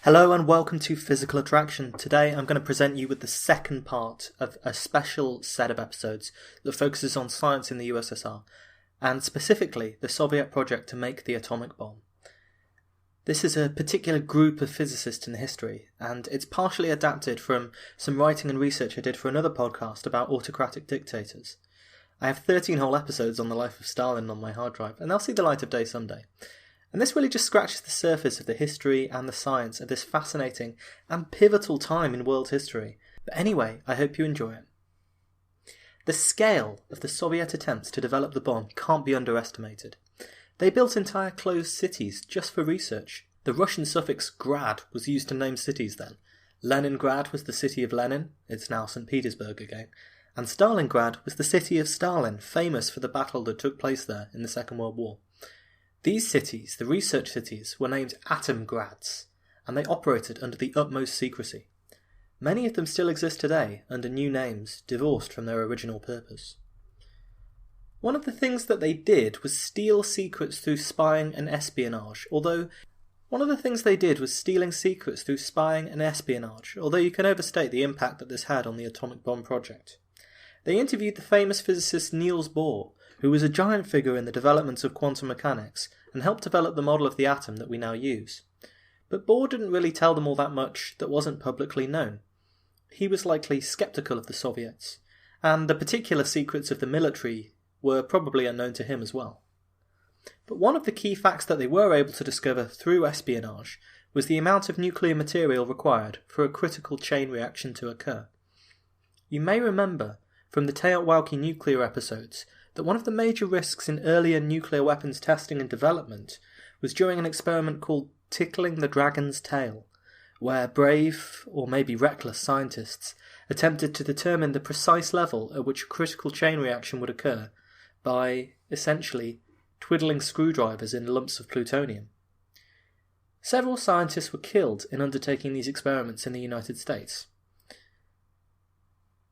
Hello and welcome to Physical Attraction. Today I'm going to present you with the second part of a special set of episodes that focuses on science in the USSR, and specifically the Soviet project to make the atomic bomb. This is a particular group of physicists in history, and it's partially adapted from some writing and research I did for another podcast about autocratic dictators. I have 13 whole episodes on the life of Stalin on my hard drive, and they'll see the light of day someday. And this really just scratches the surface of the history and the science of this fascinating and pivotal time in world history. But anyway, I hope you enjoy it. The scale of the Soviet attempts to develop the bomb can't be underestimated. They built entire closed cities just for research. The Russian suffix grad was used to name cities then. Leningrad was the city of Lenin, it's now St. Petersburg again, and Stalingrad was the city of Stalin, famous for the battle that took place there in the Second World War. These cities, the research cities, were named Atomgrads, and they operated under the utmost secrecy. Many of them still exist today under new names, divorced from their original purpose. One of the things that they did was steal secrets through spying and espionage, although you can overstate the impact that this had on the atomic bomb project. They interviewed the famous physicist Niels Bohr, who was a giant figure in the development of quantum mechanics and helped develop the model of the atom that we now use. But Bohr didn't really tell them all that much that wasn't publicly known. He was likely sceptical of the Soviets, and the particular secrets of the military were probably unknown to him as well. But one of the key facts that they were able to discover through espionage was the amount of nuclear material required for a critical chain reaction to occur. You may remember from the Teotwalki nuclear episodes that one of the major risks in earlier nuclear weapons testing and development was during an experiment called Tickling the Dragon's Tail, where brave, or maybe reckless scientists attempted to determine the precise level at which a critical chain reaction would occur by, essentially, twiddling screwdrivers in lumps of plutonium. Several scientists were killed in undertaking these experiments in the United States.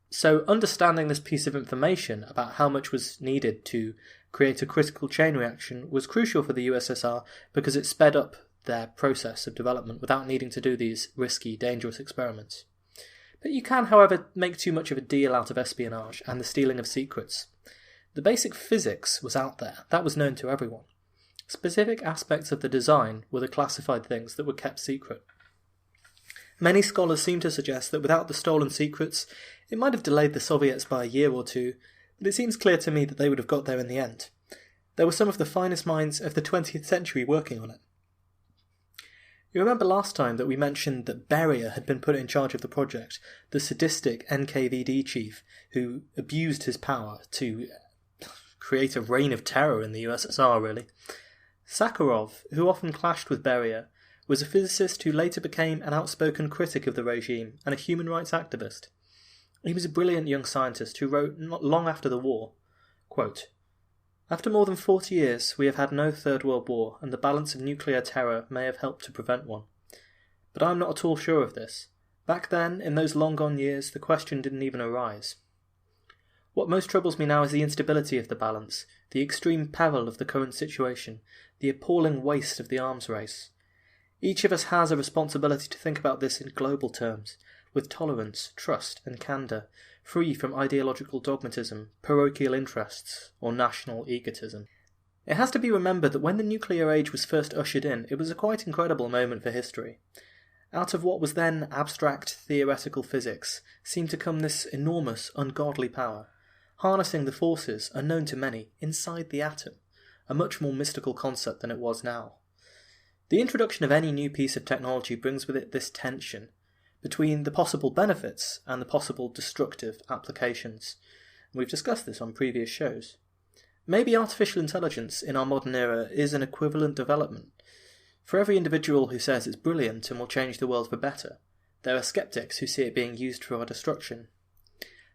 So understanding this piece of information about how much was needed to create a critical chain reaction was crucial for the USSR because it sped up their process of development without needing to do these risky, dangerous experiments. But you can, however, make too much of a deal out of espionage and the stealing of secrets. The basic physics was out there, that was known to everyone. Specific aspects of the design were the classified things that were kept secret. Many scholars seem to suggest that without the stolen secrets, it might have delayed the Soviets by a year or two, but it seems clear to me that they would have got there in the end. There were some of the finest minds of the 20th century working on it. You remember last time that we mentioned that Beria had been put in charge of the project, the sadistic NKVD chief who abused his power to create a reign of terror in the USSR, really. Sakharov, who often clashed with Beria, was a physicist who later became an outspoken critic of the regime and a human rights activist. He was a brilliant young scientist who wrote not long after the war, quote, "After more than 40 years we have had no Third World War, and the balance of nuclear terror may have helped to prevent one. But I am not at all sure of this. Back then, in those long-gone years, the question didn't even arise. What most troubles me now is the instability of the balance, the extreme peril of the current situation, the appalling waste of the arms race. Each of us has a responsibility to think about this in global terms, with tolerance, trust and candour, free from ideological dogmatism, parochial interests, or national egotism." It has to be remembered that when the nuclear age was first ushered in, it was a quite incredible moment for history. Out of what was then abstract theoretical physics seemed to come this enormous, ungodly power, harnessing the forces, unknown to many, inside the atom, a much more mystical concept than it was now. The introduction of any new piece of technology brings with it this tension between the possible benefits and the possible destructive applications. We've discussed this on previous shows. Maybe artificial intelligence in our modern era is an equivalent development. For every individual who says it's brilliant and will change the world for better, there are skeptics who see it being used for our destruction.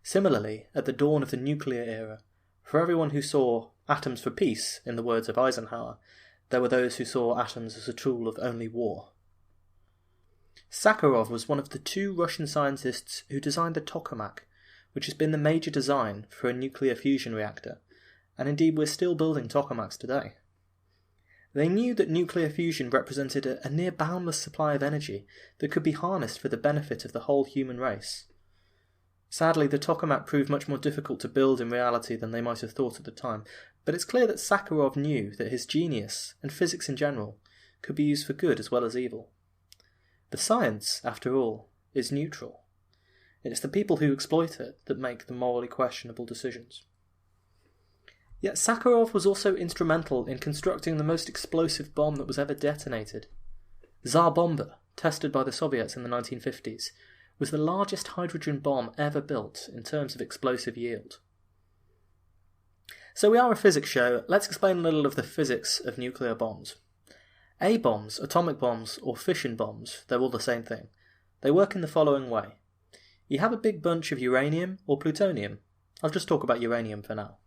Similarly, at the dawn of the nuclear era, for everyone who saw atoms for peace, in the words of Eisenhower, there were those who saw atoms as a tool of only war. Sakharov was one of the two Russian scientists who designed the tokamak, which has been the major design for a nuclear fusion reactor, and indeed we're still building tokamaks today. They knew that nuclear fusion represented a near boundless supply of energy that could be harnessed for the benefit of the whole human race. Sadly, the tokamak proved much more difficult to build in reality than they might have thought at the time, but it's clear that Sakharov knew that his genius, and physics in general, could be used for good as well as evil. The science, after all, is neutral. It's the people who exploit it that make the morally questionable decisions. Yet Sakharov was also instrumental in constructing the most explosive bomb that was ever detonated. Tsar Bomba, tested by the Soviets in the 1950s, was the largest hydrogen bomb ever built in terms of explosive yield. So we are a physics show, let's explain a little of the physics of nuclear bombs. A-bombs, atomic bombs, or fission bombs, they're all the same thing. They work in the following way. You have a big bunch of uranium or plutonium. I'll just talk about uranium for now.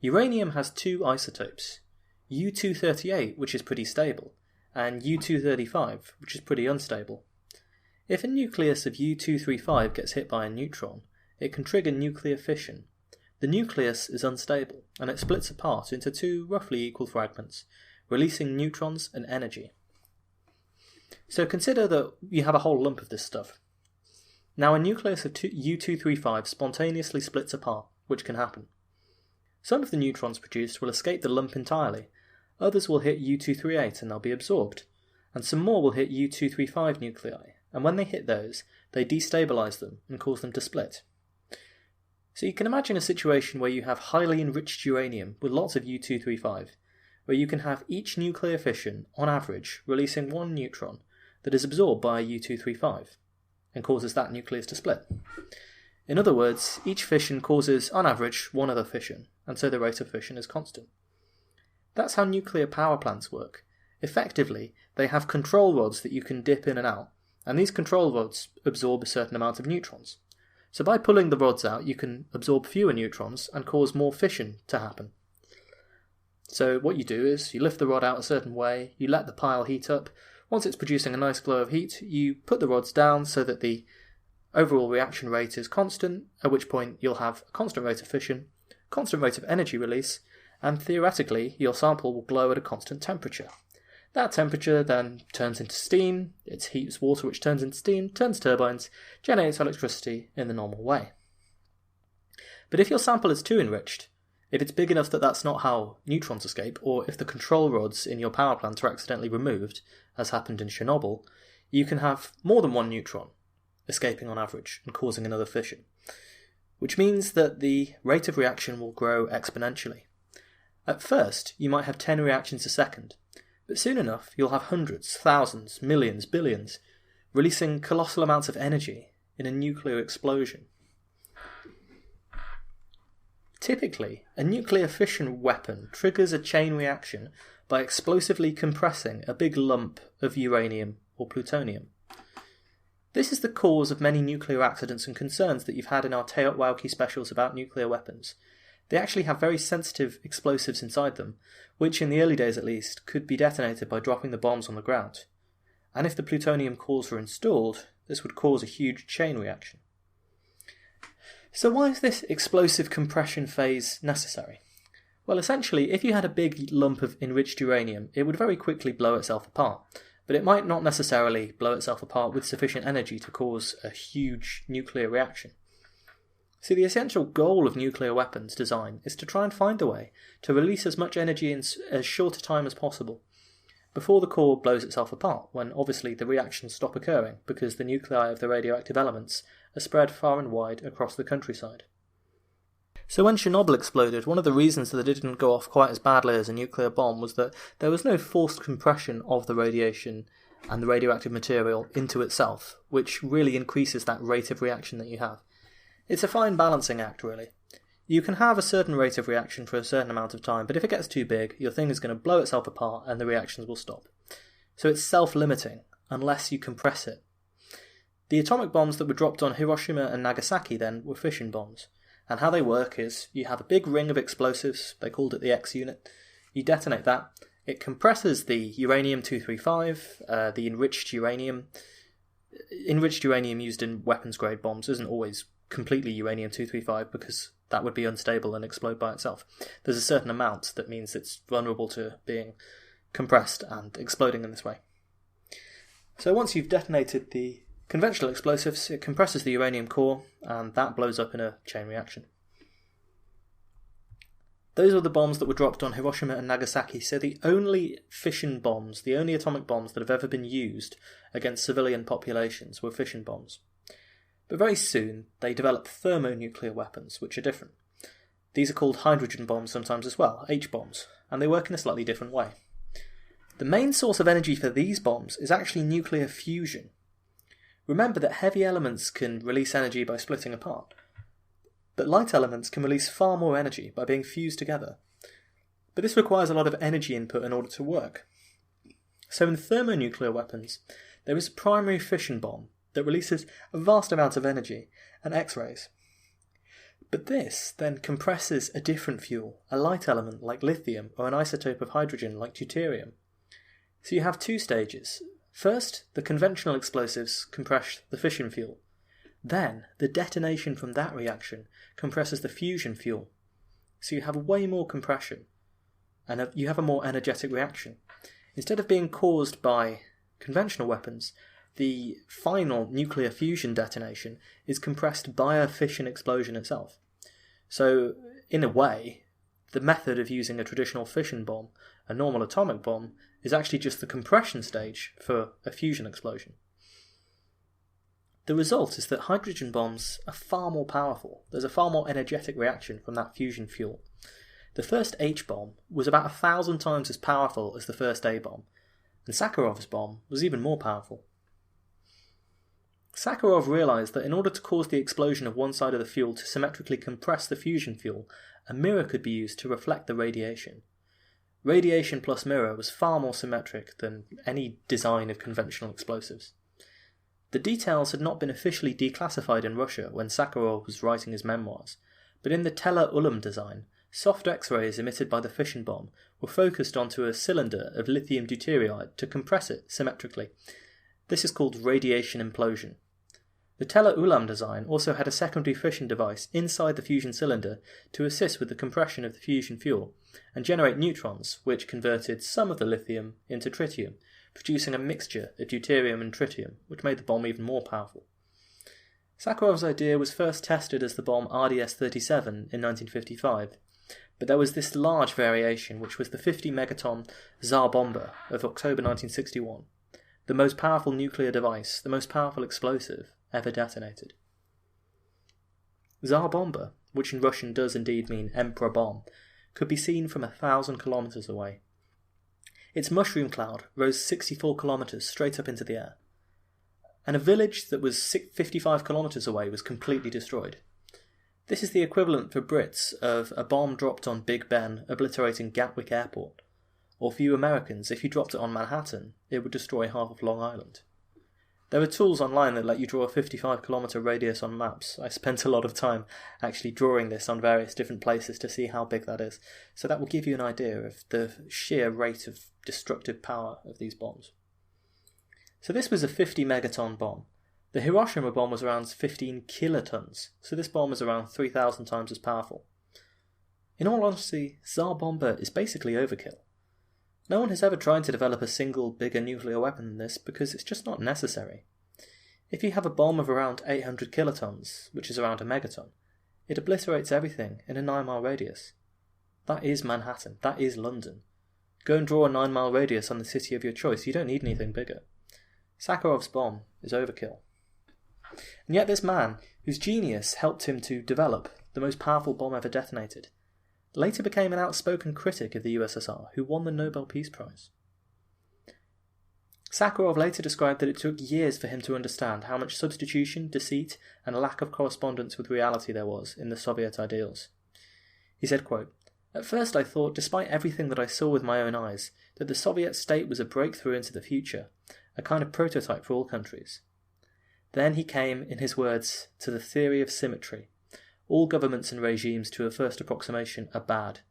Uranium has two isotopes, U-238, which is pretty stable, and U-235, which is pretty unstable. If a nucleus of U-235 gets hit by a neutron, it can trigger nuclear fission. The nucleus is unstable, and it splits apart into two roughly equal fragments, releasing neutrons and energy. So consider that you have a whole lump of this stuff. Now a nucleus of U-235 spontaneously splits apart, which can happen. Some of the neutrons produced will escape the lump entirely, others will hit U-238 and they'll be absorbed, and some more will hit U-235 nuclei, and when they hit those, they destabilise them and cause them to split. So you can imagine a situation where you have highly enriched uranium with lots of U-235, where you can have each nuclear fission, on average, releasing one neutron that is absorbed by a U-235, and causes that nucleus to split. In other words, each fission causes, on average, one other fission, and so the rate of fission is constant. That's how nuclear power plants work. Effectively, they have control rods that you can dip in and out, and these control rods absorb a certain amount of neutrons. So by pulling the rods out, you can absorb fewer neutrons and cause more fission to happen. So what you do is, you lift the rod out a certain way, you let the pile heat up. Once it's producing a nice glow of heat, you put the rods down so that the overall reaction rate is constant, at which point you'll have a constant rate of fission, constant rate of energy release, and theoretically your sample will glow at a constant temperature. That temperature then turns into steam, it heats water which turns into steam, turns turbines, generates electricity in the normal way. But if your sample is too enriched, if it's big enough that that's not how neutrons escape, or if the control rods in your power plant are accidentally removed, as happened in Chernobyl, you can have more than one neutron escaping on average and causing another fission, which means that the rate of reaction will grow exponentially. At first, you might have 10 reactions a second, but soon enough you'll have hundreds, thousands, millions, billions, releasing colossal amounts of energy in a nuclear explosion. Typically, a nuclear fission weapon triggers a chain reaction by explosively compressing a big lump of uranium or plutonium. This is the cause of many nuclear accidents and concerns that you've had in our Teotwauki specials about nuclear weapons. They actually have very sensitive explosives inside them, which in the early days at least, could be detonated by dropping the bombs on the ground. And if the plutonium cores were installed, this would cause a huge chain reaction. So why is this explosive compression phase necessary? Well, essentially, if you had a big lump of enriched uranium, it would very quickly blow itself apart, but it might not necessarily blow itself apart with sufficient energy to cause a huge nuclear reaction. So the essential goal of nuclear weapons design is to try and find a way to release as much energy in as short a time as possible, before the core blows itself apart, when obviously the reactions stop occurring because the nuclei of the radioactive elements are spread far and wide across the countryside. So when Chernobyl exploded, one of the reasons that it didn't go off quite as badly as a nuclear bomb was that there was no forced compression of the radiation and the radioactive material into itself, which really increases that rate of reaction that you have. It's a fine balancing act, really. You can have a certain rate of reaction for a certain amount of time, but if it gets too big, your thing is going to blow itself apart and the reactions will stop. So it's self-limiting, unless you compress it. The atomic bombs that were dropped on Hiroshima and Nagasaki then were fission bombs. And how they work is, you have a big ring of explosives, they called it the X unit, you detonate that, it compresses the uranium-235, the enriched uranium. Enriched uranium used in weapons-grade bombs isn't always completely uranium-235 because that would be unstable and explode by itself. There's a certain amount that means it's vulnerable to being compressed and exploding in this way. So once you've detonated the conventional explosives, it compresses the uranium core, and that blows up in a chain reaction. Those were the bombs that were dropped on Hiroshima and Nagasaki, so the only fission bombs, the only atomic bombs that have ever been used against civilian populations were fission bombs. But very soon, they developed thermonuclear weapons, which are different. These are called hydrogen bombs sometimes as well, H-bombs, and they work in a slightly different way. The main source of energy for these bombs is actually nuclear fusion. Remember that heavy elements can release energy by splitting apart, but light elements can release far more energy by being fused together. But this requires a lot of energy input in order to work. So in thermonuclear weapons, there is a primary fission bomb that releases a vast amount of energy and X-rays. But this then compresses a different fuel, a light element like lithium or an isotope of hydrogen like deuterium. So you have two stages. First, the conventional explosives compress the fission fuel. Then, the detonation from that reaction compresses the fusion fuel. So you have way more compression, and you have a more energetic reaction. Instead of being caused by conventional weapons, the final nuclear fusion detonation is compressed by a fission explosion itself. So, in a way, the method of using a traditional fission bomb, a normal atomic bomb, is actually just the compression stage for a fusion explosion. The result is that hydrogen bombs are far more powerful. There's a far more energetic reaction from that fusion fuel. The first H-bomb was about 1,000 times as powerful as the first A-bomb, and Sakharov's bomb was even more powerful. Sakharov realised that in order to cause the explosion of one side of the fuel to symmetrically compress the fusion fuel, a mirror could be used to reflect the radiation. Radiation plus mirror was far more symmetric than any design of conventional explosives. The details had not been officially declassified in Russia when Sakharov was writing his memoirs, but in the Teller Ulam design, soft X-rays emitted by the fission bomb were focused onto a cylinder of lithium deuteride to compress it symmetrically. This is called radiation implosion. The Teller Ulam design also had a secondary fission device inside the fusion cylinder to assist with the compression of the fusion fuel and generate neutrons, which converted some of the lithium into tritium, producing a mixture of deuterium and tritium, which made the bomb even more powerful. Sakharov's idea was first tested as the bomb RDS-37 in 1955, but there was this large variation, which was the 50 megaton Tsar Bomba of October 1961, the most powerful nuclear device, the most powerful explosive ever detonated. Tsar Bomba, which in Russian does indeed mean Emperor Bomb, could be seen from 1,000 kilometres away. Its mushroom cloud rose 64 kilometres straight up into the air, and a village that was 55 kilometres away was completely destroyed. This is the equivalent for Brits of a bomb dropped on Big Ben obliterating Gatwick Airport, or for you Americans, if you dropped it on Manhattan, it would destroy half of Long Island. There are tools online that let you draw a 55-kilometre radius on maps. I spent a lot of time actually drawing this on various different places to see how big that is, so that will give you an idea of the sheer rate of destructive power of these bombs. So this was a 50 megaton bomb. The Hiroshima bomb was around 15 kilotons, so this bomb is around 3,000 times as powerful. In all honesty, Tsar Bomba is basically overkill. No one has ever tried to develop a single bigger nuclear weapon than this because it's just not necessary. If you have a bomb of around 800 kilotons, which is around a megaton, it obliterates everything in a 9-mile radius. That is Manhattan. That is London. Go and draw a 9-mile radius on the city of your choice. You don't need anything bigger. Sakharov's bomb is overkill. And yet this man, whose genius helped him to develop the most powerful bomb ever detonated, later became an outspoken critic of the USSR who won the Nobel Peace Prize. Sakharov later described that it took years for him to understand how much substitution, deceit, and a lack of correspondence with reality there was in the Soviet ideals. He said, quote, "At first I thought, despite everything that I saw with my own eyes, that the Soviet state was a breakthrough into the future, a kind of prototype for all countries. Then he came, in his words, to the theory of symmetry. All governments and regimes, to a first approximation, are bad.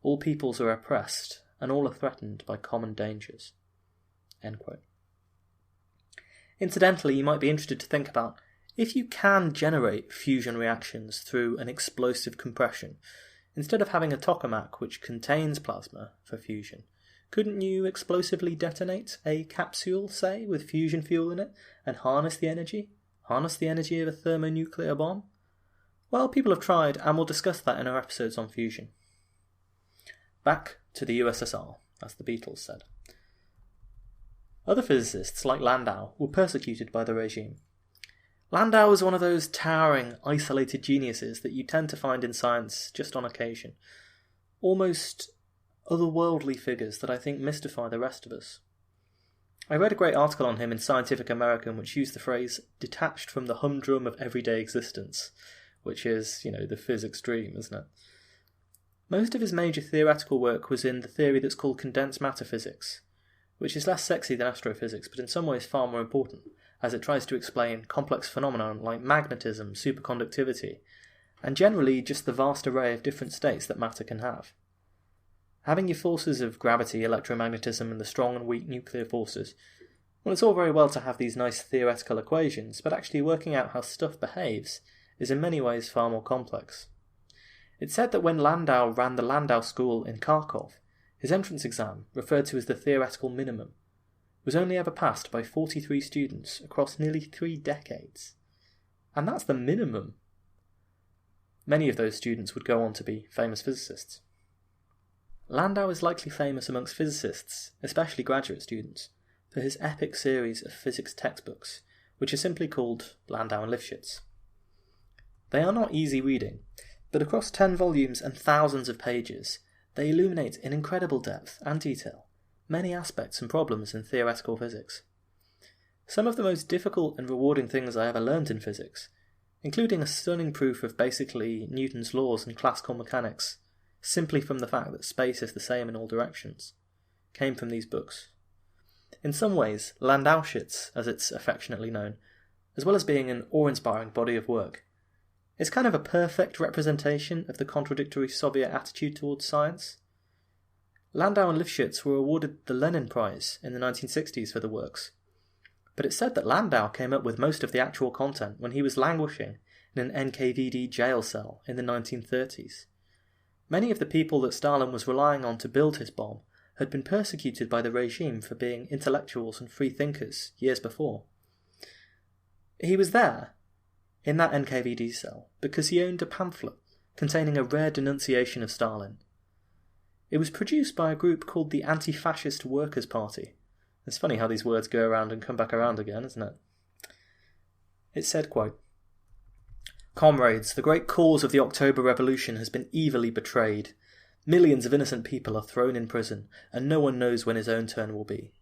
All peoples are oppressed, and all are threatened by common dangers." End quote. Incidentally, you might be interested to think about, if you can generate fusion reactions through an explosive compression, instead of having a tokamak which contains plasma for fusion, Couldn't you explosively detonate a capsule, say, with fusion fuel in it, and harness the energy? Harness the energy of a thermonuclear bomb? Well, people have tried, and we'll discuss that in our episodes on fusion. Back to the USSR, as the Beatles said. Other physicists, like Landau, were persecuted by the regime. Landau was one of those towering, isolated geniuses that you tend to find in science just on occasion. Almost otherworldly figures that I think mystify the rest of us. I read a great article on him in Scientific American which used the phrase detached from the humdrum of everyday existence, which is, the physics dream, isn't it? Most of his major theoretical work was in the theory that's called condensed matter physics, which is less sexy than astrophysics, but in some ways far more important, as it tries to explain complex phenomena like magnetism, superconductivity, and generally just the vast array of different states that matter can have. Having your forces of gravity, electromagnetism, and the strong and weak nuclear forces, well, it's all very well to have these nice theoretical equations, but actually working out how stuff behaves is in many ways far more complex. It's said that when Landau ran the Landau School in Kharkov, his entrance exam, referred to as the theoretical minimum, was only ever passed by 43 students across nearly 3 decades. And that's the minimum. Many of those students would go on to be famous physicists. Landau is likely famous amongst physicists, especially graduate students, for his epic series of physics textbooks, which are simply called Landau and Lifshitz. They are not easy reading, but across 10 volumes and thousands of pages, they illuminate in incredible depth and detail many aspects and problems in theoretical physics. Some of the most difficult and rewarding things I ever learned in physics, including a stunning proof of basically Newton's laws and classical mechanics, simply from the fact that space is the same in all directions, came from these books. In some ways, Landauschitz, as it's affectionately known, as well as being an awe-inspiring body of work, is kind of a perfect representation of the contradictory Soviet attitude towards science. Landau and Lifshitz were awarded the Lenin Prize in the 1960s for the works, but it's said that Landau came up with most of the actual content when he was languishing in an NKVD jail cell in the 1930s. Many of the people that Stalin was relying on to build his bomb had been persecuted by the regime for being intellectuals and free thinkers years before. He was there, in that NKVD cell, because he owned a pamphlet containing a rare denunciation of Stalin. It was produced by a group called the Anti-Fascist Workers' Party. It's funny how these words go around and come back around again, isn't it? It said, quote, "Comrades, the great cause of the October Revolution has been evilly betrayed. Millions of innocent people are thrown in prison, and no one knows when his own turn will be.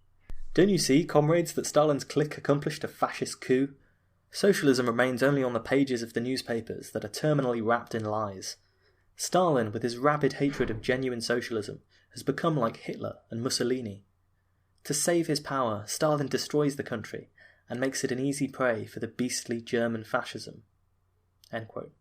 Don't you see, comrades, that Stalin's clique accomplished a fascist coup? Socialism remains only on the pages of the newspapers that are terminally wrapped in lies. Stalin, with his rabid hatred of genuine socialism, has become like Hitler and Mussolini. To save his power, Stalin destroys the country and makes it an easy prey for the beastly German fascism." End quote.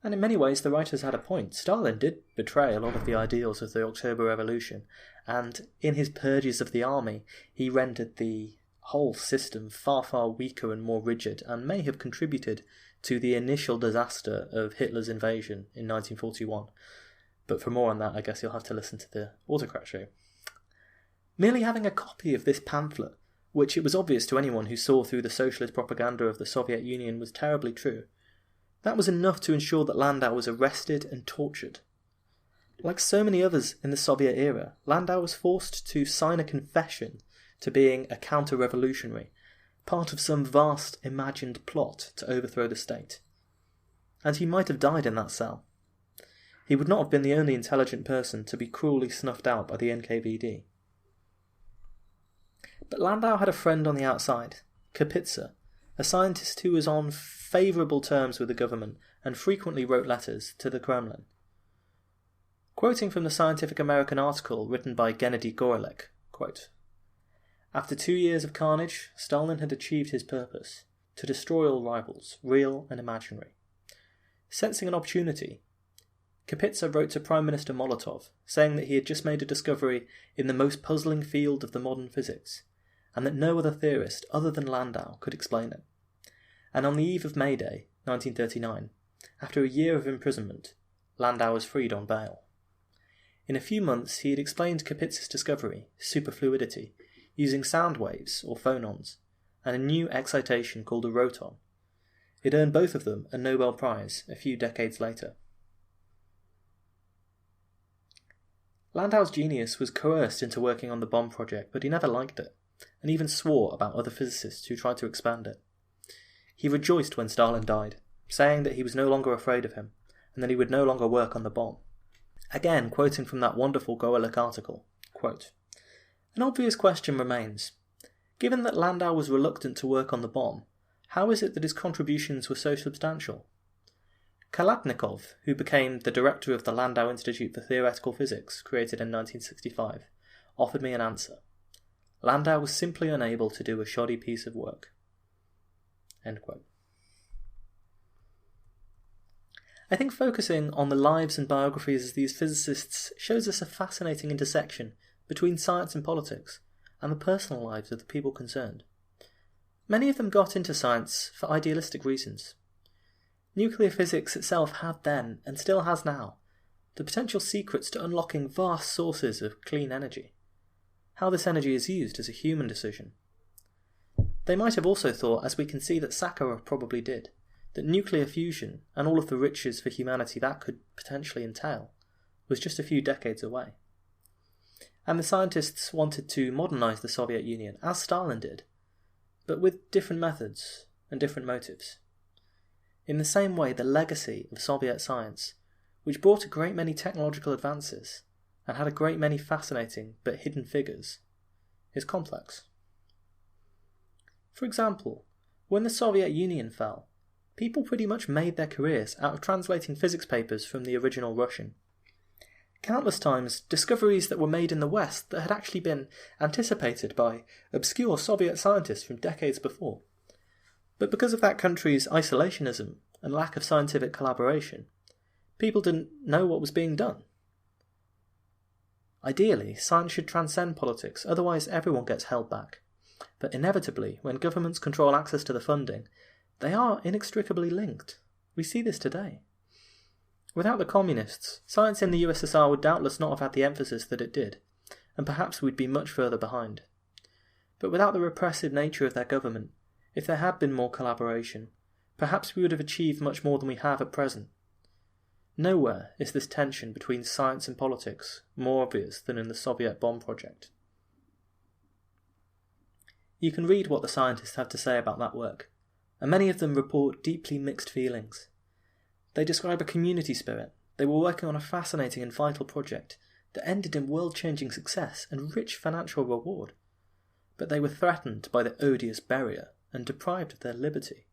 And in many ways the writers had a point. Stalin did betray a lot of the ideals of the October Revolution, and in his purges of the army he rendered the whole system far, far weaker and more rigid, and may have contributed to the initial disaster of Hitler's invasion in 1941. But for more on that, I guess you'll have to listen to the Autocrat show. Merely having a copy of this pamphlet, which it was obvious to anyone who saw through the socialist propaganda of the Soviet Union was terribly true, that was enough to ensure that Landau was arrested and tortured. Like so many others in the Soviet era, Landau was forced to sign a confession to being a counter-revolutionary, part of some vast imagined plot to overthrow the state. And he might have died in that cell. He would not have been the only intelligent person to be cruelly snuffed out by the NKVD. But Landau had a friend on the outside, Kapitsa, a scientist who was on favourable terms with the government and frequently wrote letters to the Kremlin. Quoting from the Scientific American article written by Gennady Gorelek, quote, "After 2 years of carnage, Stalin had achieved his purpose, to destroy all rivals, real and imaginary. Sensing an opportunity, Kapitsa wrote to Prime Minister Molotov, saying that he had just made a discovery in the most puzzling field of the modern physics, and that no other theorist other than Landau could explain it. And on the eve of May Day, 1939, after a year of imprisonment, Landau was freed on bail. In a few months he had explained Kapitz's discovery, superfluidity, using sound waves, or phonons, and a new excitation called a roton. It earned both of them a Nobel Prize a few decades later. Landau's genius was coerced into working on the bomb project, but he never liked it, and even swore about other physicists who tried to expand it. He rejoiced when Stalin died, saying that he was no longer afraid of him, and that he would no longer work on the bomb. Again, quoting from that wonderful Goelich article, quote, "An obvious question remains. Given that Landau was reluctant to work on the bomb, how is it that his contributions were so substantial? Kalatnikov, who became the director of the Landau Institute for Theoretical Physics, created in 1965, offered me an answer. Landau was simply unable to do a shoddy piece of work." End quote. I think focusing on the lives and biographies of these physicists shows us a fascinating intersection between science and politics, and the personal lives of the people concerned. Many of them got into science for idealistic reasons. Nuclear physics itself had then, and still has now, the potential secrets to unlocking vast sources of clean energy. How this energy is used is a human decision. They might have also thought, as we can see that Sakharov probably did, that nuclear fusion, and all of the riches for humanity that could potentially entail, was just a few decades away. And the scientists wanted to modernise the Soviet Union, as Stalin did, but with different methods and different motives. In the same way, the legacy of Soviet science, which brought a great many technological advances, and had a great many fascinating but hidden figures, is complex. For example, when the Soviet Union fell, people pretty much made their careers out of translating physics papers from the original Russian. Countless times, discoveries that were made in the West that had actually been anticipated by obscure Soviet scientists from decades before. But because of that country's isolationism and lack of scientific collaboration, people didn't know what was being done. Ideally, science should transcend politics, otherwise everyone gets held back. But inevitably, when governments control access to the funding, they are inextricably linked. We see this today. Without the communists, science in the USSR would doubtless not have had the emphasis that it did, and perhaps we'd be much further behind. But without the repressive nature of their government, if there had been more collaboration, perhaps we would have achieved much more than we have at present. Nowhere is this tension between science and politics more obvious than in the Soviet bomb project. You can read what the scientists have to say about that work, and many of them report deeply mixed feelings. They describe a community spirit. They were working on a fascinating and vital project that ended in world-changing success and rich financial reward. But they were threatened by the odious barrier and deprived of their liberty.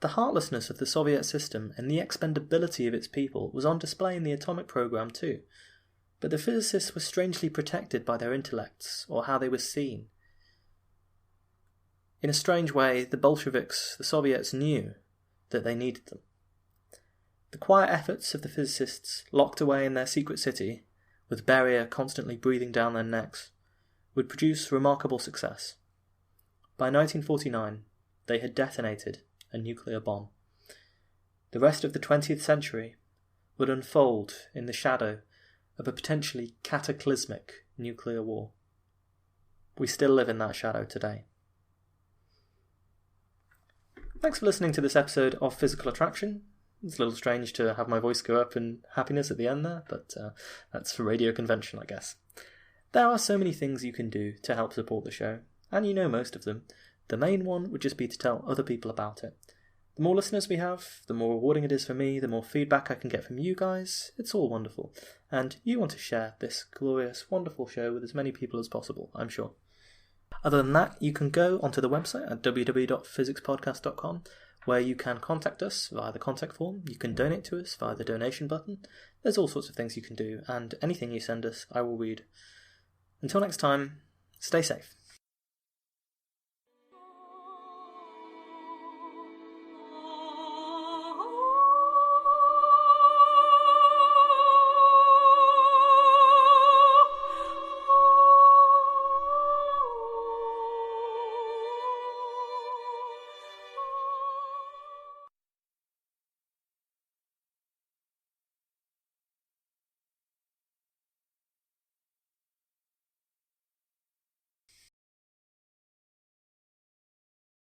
The heartlessness of the Soviet system and the expendability of its people was on display in the atomic program too, but the physicists were strangely protected by their intellects or how they were seen. In a strange way, the Bolsheviks, the Soviets, knew that they needed them. The quiet efforts of the physicists, locked away in their secret city, with barrier constantly breathing down their necks, would produce remarkable success. By 1949, they had detonated a nuclear bomb. The rest of the 20th century would unfold in the shadow of a potentially cataclysmic nuclear war. We still live in that shadow today. Thanks for listening to this episode of Physical Attraction. It's a little strange to have my voice go up in happiness at the end there, but that's for radio convention, I guess. There are so many things you can do to help support the show, and you know most of them. The main one would just be to tell other people about it. The more listeners we have, the more rewarding it is for me, the more feedback I can get from you guys. It's all wonderful. And you want to share this glorious, wonderful show with as many people as possible, I'm sure. Other than that, you can go onto the website at www.physicspodcast.com, where you can contact us via the contact form. You can donate to us via the donation button. There's all sorts of things you can do, and anything you send us, I will read. Until next time, stay safe.